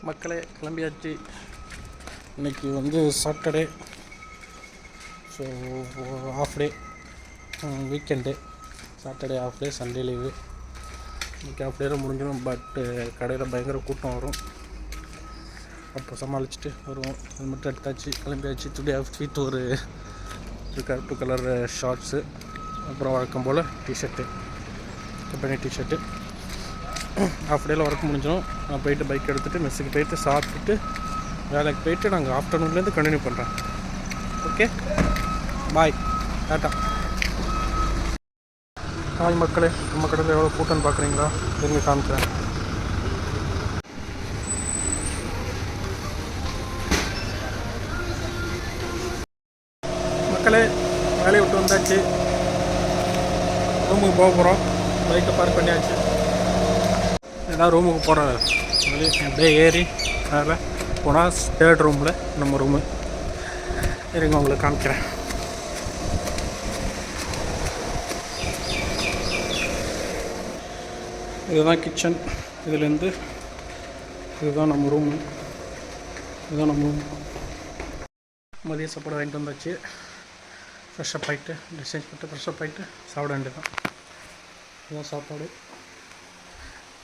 மக்களே கிளம்பியாச்சு. இன்றைக்கி வந்து Saturday, so off day, weekend. Saturday off day, Sunday leave. இன்றைக்கி ஆஃப் டேயில் முடிஞ்சிடும். பட்டு கடையில் பயங்கர கூட்டம் வரும். அப்போ சமாளிச்சுட்டு வருவோம். ஹெல்மெட் எடுத்தாச்சு, கிளம்பியாச்சு. டுடே ஆஃப் ஸ்வீட் ஒரு கருப்பு கலர் ஷார்ட்ஸு, அப்புறம் வழக்கம் போல் டிஷர்ட்டு, கம்பெனி டிஷர்ட்டு. ஆஃப் டேயில் ஒர்க் முடிஞ்சிடும். நான் போயிட்டு பைக் எடுத்துகிட்டு மெஸ்ஸுக்கு போயிட்டு சாப்பிட்டுட்டு வேலைக்கு போயிட்டு நாங்கள் ஆஃப்டர்நூன்லேருந்து கண்டினியூ பண்ணுறேன். ஓகே, பாய், டாட்டா. ஹாய் மக்களே, நம்ம கடையில் எவ்வளோ கூட்டம்னு பார்க்குறீங்களா? எங்கே காமிக்கிறேன். மக்களே, வேலையை விட்டு வந்தாச்சு. ரூமுக்கு போக போகிறோம். பைக்கை பார்க் பண்ணியாச்சு. ஏதாவது ரூமுக்கு போகிறேன். அப்படியே ஏறி வேலை போனால் 3rd ரூமில் நம்ம ரூமு. இருங்க உங்களுக்கு காமிக்கிறேன். இதுதான் கிச்சன். இதுலேருந்து இதுதான் நம்ம ரூமு. இதுதான் நம்ம ரூம். மதிய சாப்பாடு வாங்கிட்டு வந்தாச்சு. ஃப்ரெஷ்ஷப் ஆகிட்டு ட்ரெஸ் பண்ணிட்டு ஃப்ரெஷ்ஷப் ஆகிட்டு சாப்பிட வேண்டியதான். இதுதான் சாப்பாடு.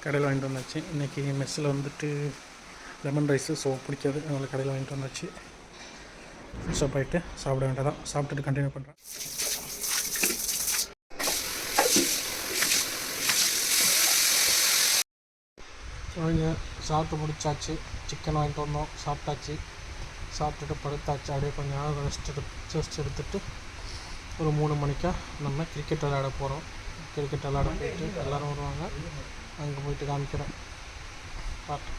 கடையில் வாங்கிட்டு வந்தாச்சு. இன்றைக்கி மெஸ்ஸில் வந்துட்டு லெமன் ரைஸு, ஸோ பிடிக்காது, அதனால் கடையில் வாங்கிட்டு வந்தாச்சு. ஃப்ரெஷ்ஷப் ஆகிட்டு சாப்பிட வேண்டியதான். சாப்பிட்டுட்டு கண்டினியூ பண்ணுறேன். அவங்க சாப்பிட்டு முடிச்சாச்சு. சிக்கன் வாங்கிட்டு வந்தோம், சாப்பிட்டாச்சு. சாப்பிட்டுட்டு படுத்தாச்சு. அப்படியே கொஞ்சம் நேரம் ரெஸ்ட் எடுத்துகிட்டு ஒரு 3 மணிக்கா நம்ம கிரிக்கெட் விளையாட போகிறோம். கிரிக்கெட் விளையாட போயிட்டு எல்லோரும் வருவாங்க. அங்கே போயிட்டு காமிக்கிறேன். பாட்டு.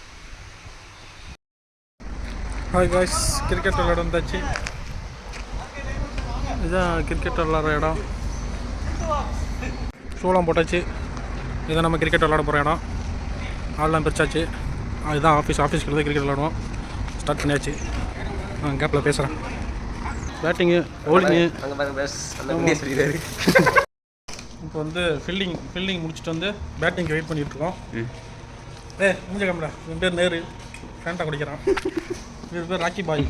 ஹாய் காய்ஸ், கிரிக்கெட் விளையாட வந்தாச்சு. இதுதான் கிரிக்கெட் விளையாடுற இடம். ஷூலாம் போட்டாச்சு. இதுதான் நம்ம கிரிக்கெட் விளையாட போகிற இடம். ஆள்லாம் பிரிச்சாச்சு. இதுதான் ஆஃபீஸ்க்கு தான் கிரிக்கெட் விளையாடுவோம். ஸ்டார்ட் பண்ணியாச்சு. கேப்பில் பேசுகிறேன். Batting, bowling. இப்போ வந்து ஃபீல்டிங் முடிச்சுட்டு வந்து பேட்டிங்க்கு வெயிட் பண்ணிகிட்ருக்கோம். முடிஞ்ச கேமரா. என் பேர் நேரு, ஃபேண்டா குடிக்கிறான். இது பேர் ராக்கி பாய்.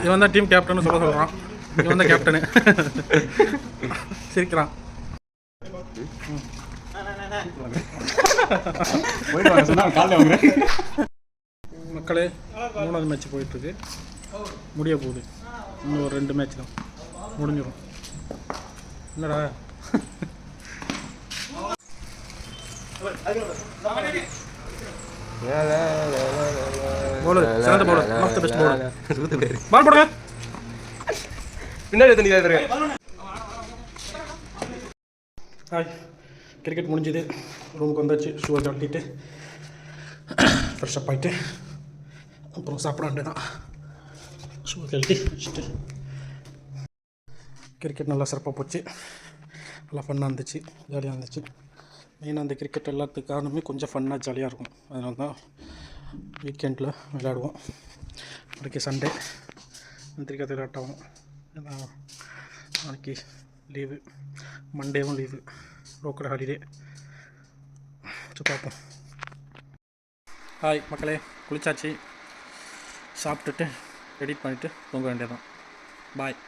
இவன் தான் டீம் கேப்டன்னு சொல்கிறான். இவன் தான் கேப்டனு. சிரிக்கிறான். மக்களே, 3வது மேட்ச் போயிட்டுருக்கு. முடிய போகுது. இன்னும் ஒரு 2 மேட்ச் தான் முடிஞ்சிடும். என்னடா பவுலர், சிறந்த பவுலர், மாஸ்டர் பெஸ்ட் பவுலர். பால் போடுங்க. பின்னாடி தண்ணி தான். ஹாய், கிரிக்கெட் முடிஞ்சுது. ரூமுக்கு வந்தாச்சு. ஷூவை கழட்டிட்டு ஃப்ரெஷ்ஷப் ஆகிட்டு அப்புறம் சாப்பிட வேண்டியதான். ஷூவை கழட்டி வச்சுட்டு கிரிக்கெட் நல்லா சிறப்பாக போச்சு. நல்லா ஃபன்னாக இருந்துச்சு, ஜாலியாக இருந்துச்சு. மெயினாக அந்த கிரிக்கெட் எல்லாத்துக்கு காரணமே கொஞ்சம் ஃபன்னாக ஜாலியாக இருக்கும். அதனால தான் வீக்கெண்டில் விளையாடுவோம். நாளைக்கு சண்டே கிரிக்கெட் விளையாட்டாகும். நாளைக்கு லீவு, மண்டேவும் லீவு, ரோக்கட் ஹாலிடே. பார்ப்போம். ஹாய் மக்களே, குளிச்சாச்சு. சாப்பிட்டுட்டு எடிட் பண்ணிவிட்டு தூங்க வேண்டியதான். பாய்.